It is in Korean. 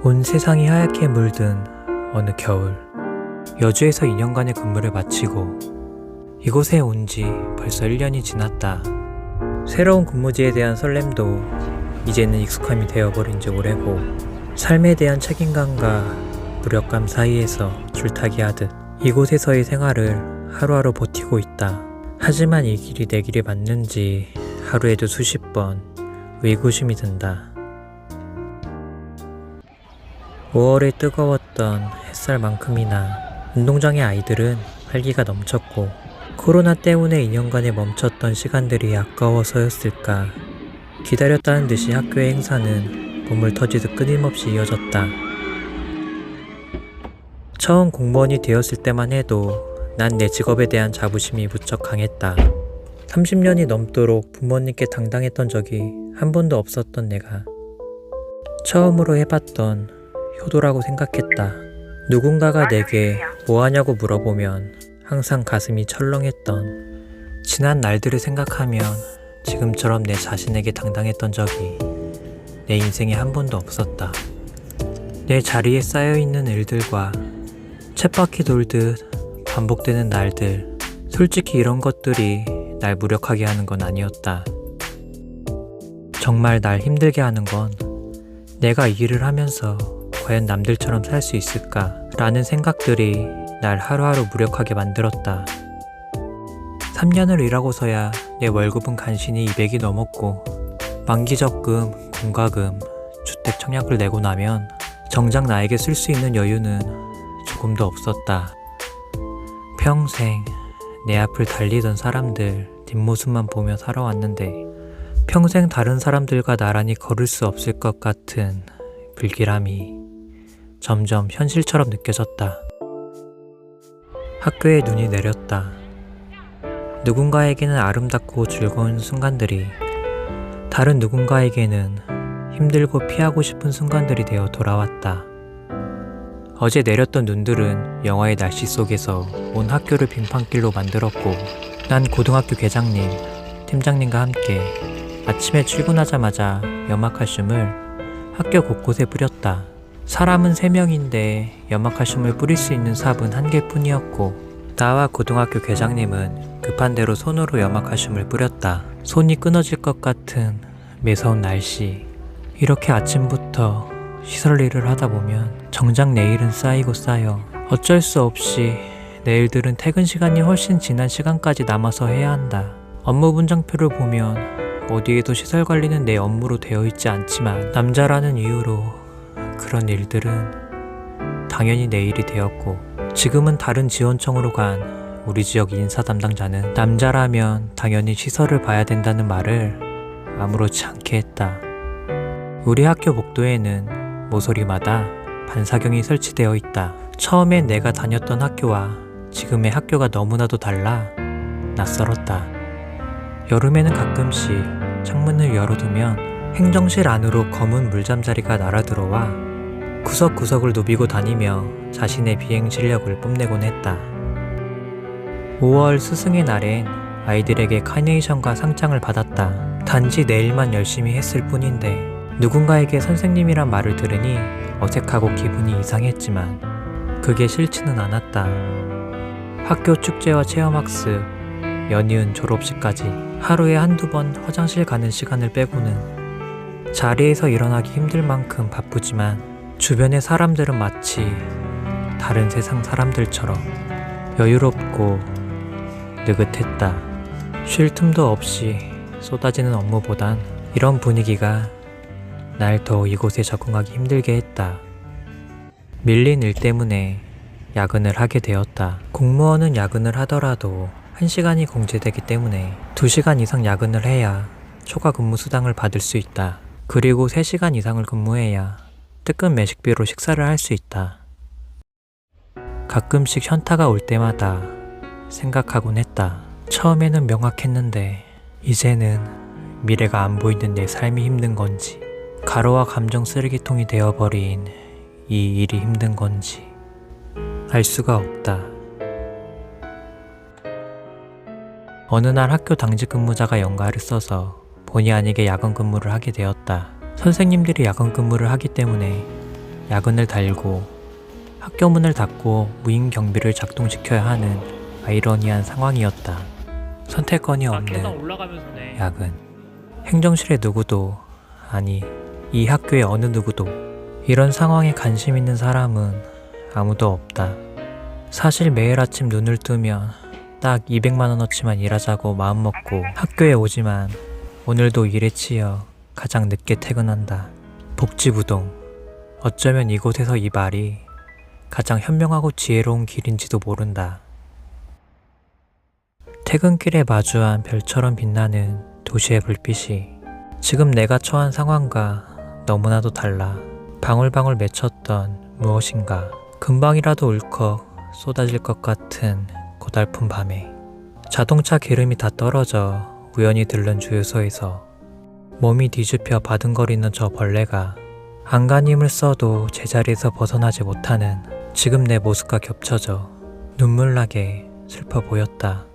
온 세상이 하얗게 물든 어느 겨울, 여주에서 2년간의 근무를 마치고 이곳에 온 지 벌써 1년이 지났다. 새로운 근무지에 대한 설렘도 이제는 익숙함이 되어버린 지 오래고, 삶에 대한 책임감과 무력감 사이에서 줄타기 하듯 이곳에서의 생활을 하루하루 버티고 있다. 하지만 이 길이 내 길이 맞는지 하루에도 수십 번 의구심이 든다. 5월에 뜨거웠던 햇살만큼이나 운동장의 아이들은 활기가 넘쳤고, 코로나 때문에 2년간에 멈췄던 시간들이 아까워서였을까, 기다렸다는 듯이 학교의 행사는 봄을 터지듯 끊임없이 이어졌다. 처음 공무원이 되었을 때만 해도 난 내 직업에 대한 자부심이 무척 강했다. 30년이 넘도록 부모님께 당당했던 적이 한 번도 없었던 내가 처음으로 해봤던 효도라고 생각했다. 누군가가 내게 뭐하냐고 물어보면 항상 가슴이 철렁했던 지난 날들을 생각하면 지금처럼 내 자신에게 당당했던 적이 내 인생에 한 번도 없었다. 내 자리에 쌓여있는 일들과 쳇바퀴 돌듯 반복되는 날들, 솔직히 이런 것들이 날 무력하게 하는 건 아니었다. 정말 날 힘들게 하는 건 내가 이 일을 하면서 과연 남들처럼 살 수 있을까? 라는 생각들이 날 하루하루 무력하게 만들었다. 3년을 일하고서야 내 월급은 간신히 200이 넘었고, 만기적금, 공과금, 주택 청약을 내고 나면 정작 나에게 쓸 수 있는 여유는 조금도 없었다. 평생 내 앞을 달리던 사람들 뒷모습만 보며 살아왔는데, 평생 다른 사람들과 나란히 걸을 수 없을 것 같은 불길함이 점점 현실처럼 느껴졌다. 학교에 눈이 내렸다. 누군가에게는 아름답고 즐거운 순간들이, 다른 누군가에게는 힘들고 피하고 싶은 순간들이 되어 돌아왔다. 어제 내렸던 눈들은 영화의 날씨 속에서 온 학교를 빙판길로 만들었고, 난 고등학교 계장님, 팀장님과 함께 아침에 출근하자마자 염화칼슘을 학교 곳곳에 뿌렸다. 사람은 3명인데 염화칼슘을 뿌릴 수 있는 삽은 1개뿐이었고, 나와 고등학교 계장님은 급한 대로 손으로 염화칼슘을 뿌렸다. 손이 끊어질 것 같은 매서운 날씨. 이렇게 아침부터 시설 일을 하다 보면 정작 내일은 쌓이고 쌓여 어쩔 수 없이 내일들은 퇴근 시간이 훨씬 지난 시간까지 남아서 해야 한다. 업무 분장표를 보면 어디에도 시설 관리는 내 업무로 되어 있지 않지만, 남자라는 이유로 그런 일들은 당연히 내 일이 되었고, 지금은 다른 지원청으로 간 우리 지역 인사 담당자는 남자라면 당연히 시설을 봐야 된다는 말을 아무렇지 않게 했다. 우리 학교 복도에는 모서리마다 반사경이 설치되어 있다. 처음엔 내가 다녔던 학교와 지금의 학교가 너무나도 달라 낯설었다. 여름에는 가끔씩 창문을 열어두면 행정실 안으로 검은 물잠자리가 날아들어와 구석구석을 누비고 다니며 자신의 비행 실력을 뽐내곤 했다. 5월 스승의 날엔 아이들에게 카네이션과 상장을 받았다. 단지 내 일만 열심히 했을 뿐인데, 누군가에게 선생님이란 말을 들으니 어색하고 기분이 이상했지만 그게 싫지는 않았다. 학교 축제와 체험학습, 연이은 졸업식까지 하루에 한두 번 화장실 가는 시간을 빼고는 자리에서 일어나기 힘들 만큼 바쁘지만, 주변의 사람들은 마치 다른 세상 사람들처럼 여유롭고 느긋했다. 쉴 틈도 없이 쏟아지는 업무보단 이런 분위기가 날 더 이곳에 적응하기 힘들게 했다. 밀린 일 때문에 야근을 하게 되었다. 공무원은 야근을 하더라도 1시간이 공제되기 때문에 2시간 이상 야근을 해야 초과 근무 수당을 받을 수 있다. 그리고 3시간 이상을 근무해야 뜨끈 매식비로 식사를 할 수 있다. 가끔씩 현타가 올 때마다 생각하곤 했다. 처음에는 명확했는데 이제는 미래가 안 보이는 내 삶이 힘든 건지, 가로와 감정 쓰레기통이 되어버린 이 일이 힘든 건지 알 수가 없다. 어느 날 학교 당직 근무자가 연가를 써서 본의 아니게 야간 근무를 하게 되었다. 선생님들이 야간 근무를 하기 때문에 야근을 달고 학교 문을 닫고 무인 경비를 작동시켜야 하는 아이러니한 상황이었다. 선택권이 없는 야근. 행정실의 누구도, 아니 이 학교의 어느 누구도 이런 상황에 관심 있는 사람은 아무도 없다. 사실 매일 아침 눈을 뜨면 딱 200만 원어치만 일하자고 마음먹고 학교에 오지만 오늘도 일에 치여 가장 늦게 퇴근한다. 복지부동. 어쩌면 이곳에서 이 말이 가장 현명하고 지혜로운 길인지도 모른다. 퇴근길에 마주한 별처럼 빛나는 도시의 불빛이 지금 내가 처한 상황과 너무나도 달라. 방울방울 맺혔던 무엇인가, 금방이라도 울컥 쏟아질 것 같은 고달픈 밤에 자동차 기름이 다 떨어져 우연히 들른 주유소에서 몸이 뒤집혀 바둥거리는 저 벌레가 안간힘을 써도 제자리에서 벗어나지 못하는 지금 내 모습과 겹쳐져 눈물나게 슬퍼 보였다.